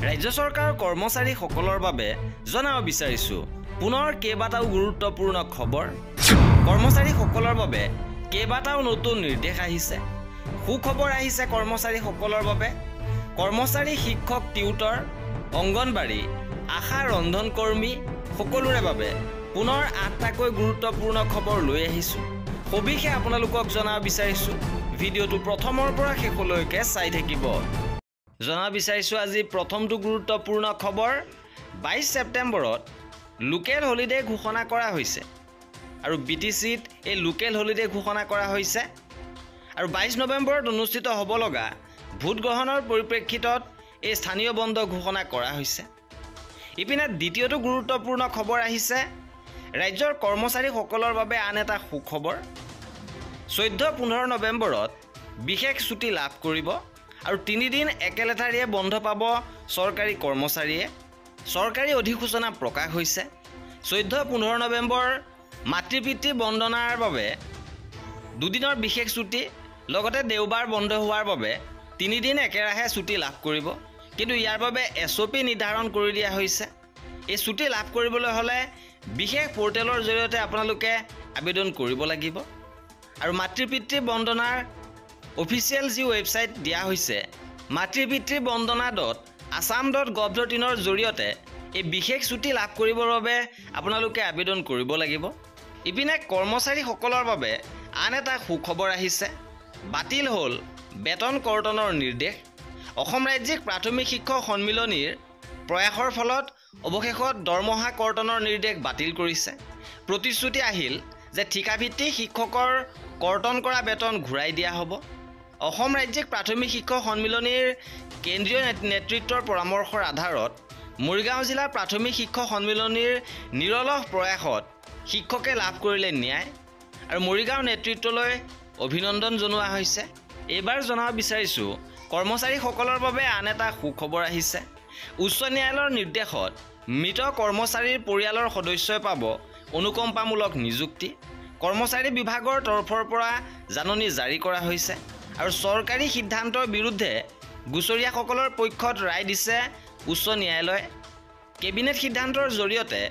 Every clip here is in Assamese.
ৰাজ্য চৰকাৰৰ কৰ্মচাৰীসকলৰ বাবে জনাব বিচাৰিছোঁ পুনৰ কেইবাটাও গুৰুত্বপূৰ্ণ খবৰ। কৰ্মচাৰীসকলৰ বাবে কেইবাটাও নতুন নিৰ্দেশ আহিছে। সুখবৰ আহিছে কৰ্মচাৰীসকলৰ বাবে। কৰ্মচাৰী, শিক্ষক, টিউটৰ, অংগনবাড়ী, আশা, ৰন্ধনকৰ্মী সকলোৰে বাবে পুনৰ 8টাকৈ গুৰুত্বপূৰ্ণ খবৰ লৈ আহিছোঁ। সবিশেষ আপোনালোকক জনাব বিচাৰিছোঁ। ভিডিঅ'টো প্ৰথমৰ পৰা শেষলৈকে চাই থাকিব। জনাব বিচাৰিছোঁ আজি প্ৰথমটো গুৰুত্বপূৰ্ণ খবৰ। 22 ছেপ্টেম্বৰত লোকেল হলিডে ঘোষণা কৰা হৈছে আৰু BTCত এই লোকেল হলিডে ঘোষণা কৰা হৈছে আৰু 22 নৱেম্বৰত অনুষ্ঠিত হ'ব লগা ভোট গ্ৰহণৰ পৰিপ্ৰেক্ষিতত এই স্থানীয় বন্ধ ঘোষণা কৰা হৈছে। ইপিনে দ্বিতীয়টো গুৰুত্বপূৰ্ণ খবৰ আহিছে ৰাজ্যৰ কৰ্মচাৰীসকলৰ বাবে আন এটা সুখবৰ। 14-15 নৱেম্বৰত বিশেষ ছুটি লাভ কৰিব আৰু 3 দিন একেলেঠাৰিয়ে বন্ধ পাব চৰকাৰী কৰ্মচাৰীয়ে। চৰকাৰী অধিসূচনা প্ৰকাশ হৈছে। 14-15 নৱেম্বৰ মাতৃ-পিতৃ বন্দনাৰ বাবে 2 দিনৰ বিশেষ ছুটি, লগতে দেওবাৰ বন্ধ হোৱাৰ বাবে 3 দিন একেৰাহে ছুটি লাভ কৰিব। কিন্তু ইয়াৰ বাবে SOP নিৰ্ধাৰণ কৰি দিয়া হৈছে। এই ছুটি লাভ কৰিবলৈ হ'লে বিশেষ পৰ্টেলৰ জৰিয়তে আপোনালোকে আবেদন কৰিব লাগিব আৰু মাতৃ-পিতৃ বন্দনাৰ অফিচিয়েল যি ৱেবছাইট দিয়া হৈছে matripitri-bandana.assam.gov.in ৰ জৰিয়তে এই বিশেষ ছুটি লাভ কৰিবৰ বাবে আপোনালোকে আবেদন কৰিব লাগিব। ইপিনে কৰ্মচাৰীসকলৰ বাবে আন এটা সুখবৰ আহিছে। বাতিল হ'ল বেতন কৰ্তনৰ নিৰ্দেশ। অসম ৰাজ্যিক প্ৰাথমিক শিক্ষক সন্মিলনীৰ প্ৰয়াসৰ ফলত অৱশেষত দৰমহা কৰ্তনৰ নিৰ্দেশ বাতিল কৰিছে। প্ৰতিশ্ৰুতি আহিল যে ঠিকাভিত্তিক শিক্ষকৰ কৰ্তন কৰা বেতন ঘূৰাই দিয়া হ'ব। অসম ৰাজ্যিক প্ৰাথমিক শিক্ষক সন্মিলনীৰ কেন্দ্ৰীয় নেতৃত্বৰ পৰামৰ্শৰ আধাৰত মৰিগাঁও জিলা প্ৰাথমিক শিক্ষক সন্মিলনীৰ নিৰলস প্ৰয়াসত শিক্ষকে লাভ কৰিলে ন্যায় আৰু মৰিগাঁও নেতৃত্বলৈ অভিনন্দন জনোৱা হৈছে। এইবাৰ জনাব বিচাৰিছোঁ কৰ্মচাৰীসকলৰ বাবে আন এটা সুখবৰ আহিছে। উচ্চ ন্যায়ালয়ৰ নিৰ্দেশত মৃত কৰ্মচাৰীৰ পৰিয়ালৰ সদস্যই পাব অনুকম্পামূলক নিযুক্তি। কৰ্মচাৰী বিভাগৰ তৰফৰ পৰা জাননী জাৰি কৰা হৈছে আৰু চৰকাৰী সিদ্ধান্তৰ বিৰুদ্ধে গুচৰীয়াসকলৰ পক্ষত ৰায় দিছে উচ্চ ন্যায়ালয়ে। কেবিনেট সিদ্ধান্তৰ জৰিয়তে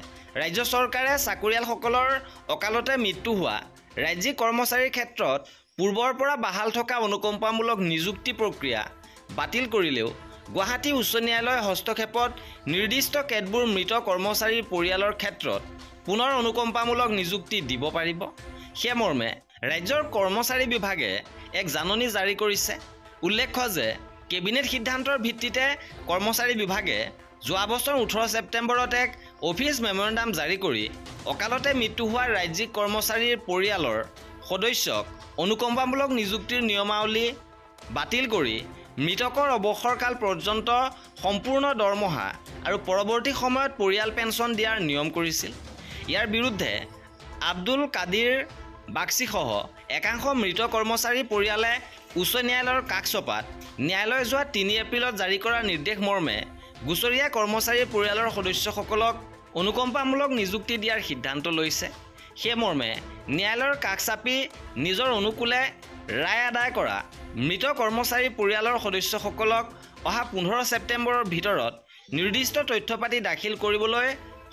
ৰাজ্য চৰকাৰে চাকৰিয়ালসকলৰ অকালতে মৃত্যু হোৱা ৰাজ্যিক কৰ্মচাৰীৰ ক্ষেত্ৰত পূৰ্বৰ পৰা বাহাল থকা অনুকম্পামূলক নিযুক্তি প্ৰক্ৰিয়া বাতিল কৰিলেও গুৱাহাটী উচ্চ ন্যায়ালয়ৰ হস্তক্ষেপত নিৰ্দিষ্ট কেতবোৰ মৃত কৰ্মচাৰীৰ পৰিয়ালৰ ক্ষেত্ৰত পুনৰ অনুকম্পামূলক নিযুক্তি দিব পাৰিব। সেইমৰ্মে ৰাজ্যৰ কৰ্মচাৰী বিভাগে এক জাননী জাৰি কৰিছে। উল্লেখ্য যে কেবিনেট সিদ্ধান্তৰ ভিত্তিতে কৰ্মচাৰী বিভাগে যোৱা বছৰ 18 ছেপ্টেম্বৰত এক অফিচ মেমৰেণ্ডাম জাৰি কৰি অকালতে মৃত্যু হোৱা ৰাজ্যিক কৰ্মচাৰীৰ পৰিয়ালৰ সদস্যক অনুকম্পামূলক নিযুক্তিৰ নিয়মাৱলী বাতিল কৰি মৃতকৰ অৱসৰকাল পৰ্যন্ত সম্পূৰ্ণ দৰমহা আৰু পৰৱৰ্তী সময়ত পৰিয়াল পেঞ্চন দিয়াৰ নিয়ম কৰিছিল। ইয়াৰ বিৰুদ্ধে আব্দুল কাদিৰ বাক্সিসহ একাংশ মৃত কৰ্মচাৰী পৰিয়ালে উচ্চ ন্যায়ালয়ৰ কাষ চপাত ন্যায়ালয়ে যোৱা 3 এপ্ৰিলত জাৰি কৰা নিৰ্দেশ মৰ্মে গুচৰীয়া কৰ্মচাৰীৰ পৰিয়ালৰ সদস্যসকলক অনুকম্পামূলক নিযুক্তি দিয়াৰ সিদ্ধান্ত লৈছে। সেইমৰ্মে ন্যায়ালয়ৰ কাষ চাপি নিজৰ অনুকূলে ৰায় আদায় কৰা মৃত কৰ্মচাৰীৰ পৰিয়ালৰ সদস্যসকলক অহা 15 ছেপ্টেম্বৰৰ ভিতৰত নিৰ্দিষ্ট তথ্যপাতি দাখিল কৰিবলৈ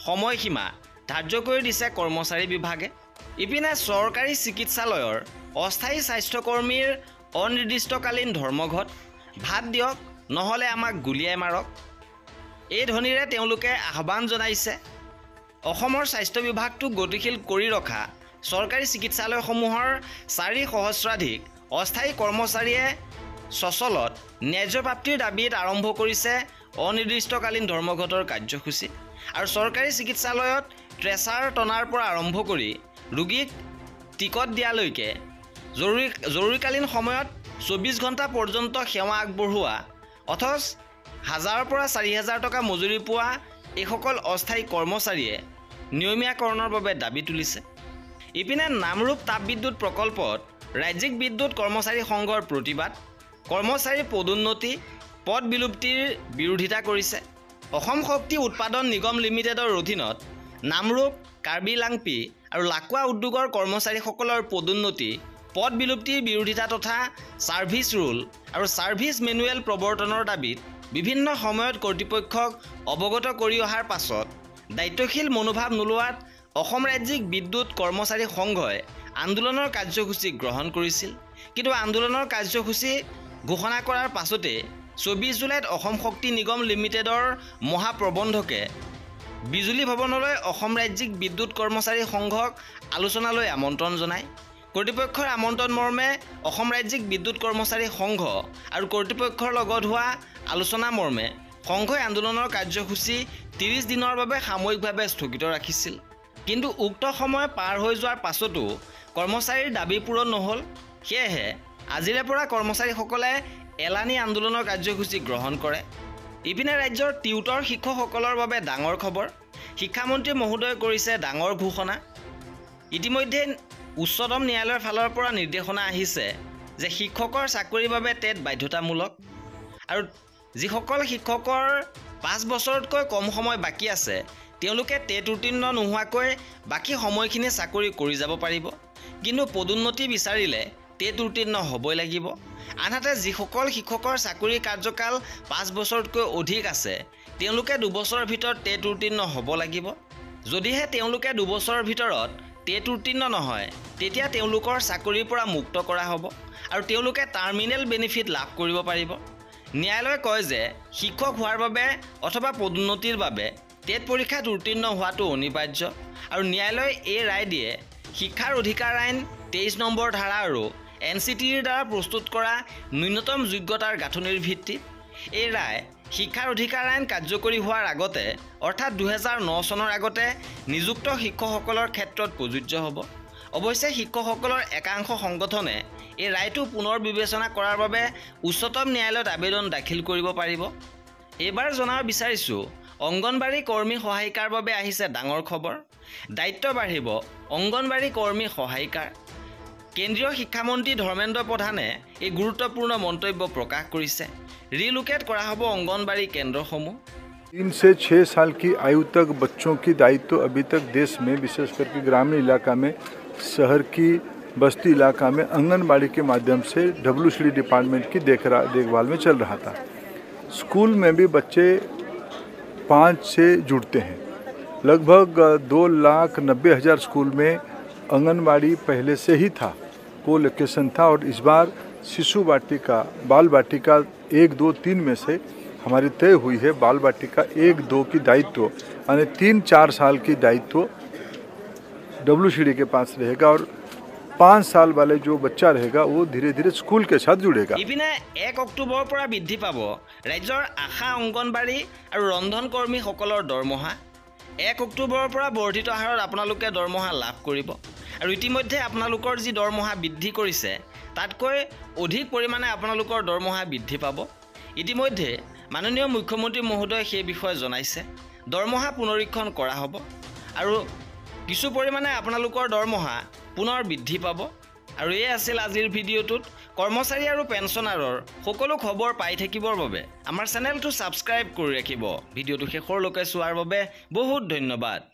সময়সীমা ধাৰ্য কৰি দিছে কৰ্মচাৰী বিভাগে। ইপিনে চৰকাৰী চিকিৎসালয়ৰ অস্থায়ী স্বাস্থ্যকৰ্মীৰ অনিৰ্দিষ্টকালীন ধৰ্মঘট। ভাত দিয়ক নহ'লে আমাক গুলিয়াই মাৰক, এই ধ্বনিৰে তেওঁলোকে আহ্বান জনাইছে। অসমৰ স্বাস্থ্য বিভাগটোক গতিশীল কৰি ৰখা চৰকাৰী চিকিৎসালয়সমূহৰ 4 সহস্ৰাধিক অস্থায়ী কৰ্মচাৰীয়ে সচলত ন্যায্য প্ৰাপ্তিৰ দাবীত আৰম্ভ কৰিছে অনিৰ্দিষ্টকালীন ধৰ্মঘটৰ কাৰ্যসূচী আৰু চৰকাৰী চিকিৎসালয়ত ট্ৰেচাৰ টনাৰ পৰা আৰম্ভ কৰি ৰোগীক টিকট দিয়ালৈকে জৰুৰীকালীন সময়ত 24 ঘণ্টা পৰ্যন্ত সেৱা আগবঢ়োৱা অথচ 1000ৰ পৰা 4000 টকা মজুৰি পোৱা এইসকল অস্থায়ী কৰ্মচাৰীয়ে নিয়মীয়াকৰণৰ বাবে দাবী তুলিছে। ইপিনে নামৰূপ তাপবিদ্যুৎ প্ৰকল্পত ৰাজ্যিক বিদ্যুৎ কৰ্মচাৰী সংঘৰ প্ৰতিবাদ। কৰ্মচাৰীৰ পদোন্নতি পদ বিলুপ্তিৰ বিৰোধিতা কৰিছে। অসম শক্তি উৎপাদন নিগম লিমিটেডৰ অধীনত নামৰূপ, কাৰ্বি লাংপি আৰু লাকুৱা উদ্যোগৰ কৰ্মচাৰীসকলৰ পদোন্নতি পদ বিলুপ্তিৰ বিৰোধিতা তথা ছাৰ্ভিচ ৰুল আৰু ছাৰ্ভিচ মেনুৱেল প্ৰৱৰ্তনৰ দাবীত বিভিন্ন সময়ত কৰ্তৃপক্ষক অৱগত কৰি অহাৰ পাছত দায়িত্বশীল মনোভাৱ নোলোৱাত অসম ৰাজ্যিক বিদ্যুৎ কৰ্মচাৰী সংঘই আন্দোলনৰ কাৰ্যসূচী গ্ৰহণ কৰিছিল। কিন্তু আন্দোলনৰ কাৰ্যসূচী ঘোষণা কৰাৰ পাছতে 24 জুলাইত অসম শক্তি নিগম লিমিটেডৰ মহাপ্ৰবন্ধকে বিজুলী ভৱনলৈ অসম ৰাজ্যিক বিদ্যুৎ কৰ্মচাৰী সংঘক আলোচনালৈ আমন্ত্ৰণ জনায়। কৰ্তৃপক্ষৰ আমন্ত্ৰণ মৰ্মে অসম ৰাজ্যিক বিদ্যুৎ কৰ্মচাৰী সংঘ আৰু কৰ্তৃপক্ষৰ লগত হোৱা আলোচনা মৰ্মে সংঘই আন্দোলনৰ কাৰ্যসূচী 30 দিনৰ বাবে সাময়িকভাৱে স্থগিত ৰাখিছিল। কিন্তু উক্ত সময় পাৰ হৈ যোৱাৰ পাছতো কৰ্মচাৰীৰ দাবী পূৰণ নহ'ল। সেয়েহে আজিৰে পৰা কৰ্মচাৰীসকলে এলানি আন্দোলনৰ কাৰ্যসূচী গ্ৰহণ কৰে। ইপিনে ৰাজ্যৰ টিউটৰ শিক্ষকসকলৰ বাবে ডাঙৰ খবৰ। শিক্ষামন্ত্ৰী মহোদয়ে কৰিছে ডাঙৰ ঘোষণা। ইতিমধ্যে উচ্চতম ন্যায়ালয়ৰ ফালৰ পৰা নিৰ্দেশনা আহিছে যে শিক্ষকৰ চাকৰিৰ বাবে টেট বাধ্যতামূলক আৰু যিসকল শিক্ষকৰ 5 বছৰতকৈ কম সময় বাকী আছে তেওঁলোকে টেট উত্তীৰ্ণ নোহোৱাকৈ বাকী সময়খিনি চাকৰি কৰি যাব পাৰিব। কিন্তু পদোন্নতি বিচাৰিলে টেট উত্তীৰ্ণ হ'বই লাগিব। আনহাতে যিসকল শিক্ষকৰ চাকৰি কাৰ্যকাল 5 বছৰতকৈ অধিক আছে তেওঁলোকে 2 বছৰৰ ভিতৰত টেট উত্তীৰ্ণ হ'ব লাগিব। যদিহে তেওঁলোকে 2 বছৰৰ ভিতৰত টেট উত্তীৰ্ণ নহয় তেতিয়া তেওঁলোকৰ চাকৰিৰ পৰা মুক্ত কৰা হ'ব আৰু তেওঁলোকে টাৰ্মিনেল বেনিফিট লাভ কৰিব পাৰিব। ন্যায়ালয়ে কয় যে শিক্ষক হোৱাৰ বাবে অথবা পদোন্নতিৰ বাবে টেট পৰীক্ষাত উত্তীৰ্ণ হোৱাটো অনিবাৰ্য আৰু ন্যায়ালয়ে এই ৰায় দিয়ে শিক্ষাৰ অধিকাৰ আইন 23 নম্বৰ ধাৰা আৰু NCTৰ দ্বাৰা প্ৰস্তুত কৰা ন্যূনতম যোগ্যতাৰ গাঁথনিৰ ভিত্তিত। এই ৰায় শিক্ষাৰ অধিকাৰ আইন কাৰ্যকৰী হোৱাৰ আগতে অৰ্থাৎ 2009 চনৰ আগতে নিযুক্ত শিক্ষকসকলৰ ক্ষেত্ৰত প্ৰযোজ্য হ'ব। অৱশ্যে শিক্ষকসকলৰ একাংশ সংগঠনে এই ৰায়টো পুনৰ বিবেচনা কৰাৰ বাবে উচ্চতম ন্যায়ালয়ত আবেদন দাখিল কৰিব পাৰিব। এইবাৰ জনাব বিচাৰিছোঁ অংগনবাড়ী কৰ্মী সহায়িকাৰ বাবে আহিছে ডাঙৰ খবৰ। দায়িত্ব বাঢ়িব অংগনবাড়ী কৰ্মী সহায়িকাৰ। কেন্দ্ৰীয় শিক্ষামন্ত্ৰী ধৰ্মেন্দ্ৰ প্ৰধানে এই গুৰুত্বপূৰ্ণ মন্তব্য প্ৰকাশ কৰিছে। ৰিলোকেট কৰা হ'ব অংগনবাড়ী কেন্দ্ৰসমূহ। 3 से 6 साल की आयु तक बच्चों की दायित्व अभी तक देश में विशेष करके ग्रामीण इलाका में, शहर की बस्ती इलाका में आंगनबाड़ी के माध्यम से WCD डिपार्टमेंट की देखभाल में चल रहा था। स्कूल में भी बच्चे 5 से जुड़ते हैं। लगभग 2,90,000 स्कूल में आंगनबाड़ी पहले से ही था, वो लोकेशन था। और इस बार शिशु वाटिका, बाल वाटिका 1, 2, 3 में से हमारी तय हुई है बाल वाटिका 1, 2 की दायित्व यानी 3, 4 साल की दायित्व WCD के पास रहेगा और 5 साल वाले जो बच्चा रहेगा वो धीरे धीरे स्कूल के साथ जुड़ेगा। इपिने 1 অক্টোবৰৰ পৰা বৃদ্ধি পাব ৰাজ্যৰ আশা অংগনবাড়ী আৰু ৰন্ধন কৰ্মীসকলৰ দৰমহা। 1 অক্টোবৰৰ পৰা বৰ্ধিত হাৰত আপোনালোকে দৰমহা লাভ কৰিব আৰু ইতিমধ্যে আপোনালোকৰ যি দৰমহা বৃদ্ধি কৰিছে তাতকৈ অধিক পৰিমাণে আপোনালোকৰ দৰমহা বৃদ্ধি পাব। ইতিমধ্যে মাননীয় মুখ্যমন্ত্ৰী মহোদয়ে সেই বিষয়ে জনাইছে দৰমহা পুনৰীক্ষণ কৰা হ'ব আৰু কিছু পৰিমাণে আপোনালোকৰ দৰমহা পুনৰ বৃদ্ধি পাব। আৰু এই আছিল আজিৰ ভিডিঅ'টোত। কৰ্মচাৰী আৰু পেঞ্চনাৰৰ সকলো খবৰ পাই থাকিবৰ বাবে আমাৰ চেনেলটো ছাবস্ক্ৰাইব কৰি ৰাখিব। ভিডিঅ'টো শেষৰলৈকে চোৱাৰ বাবে বহুত ধন্যবাদ।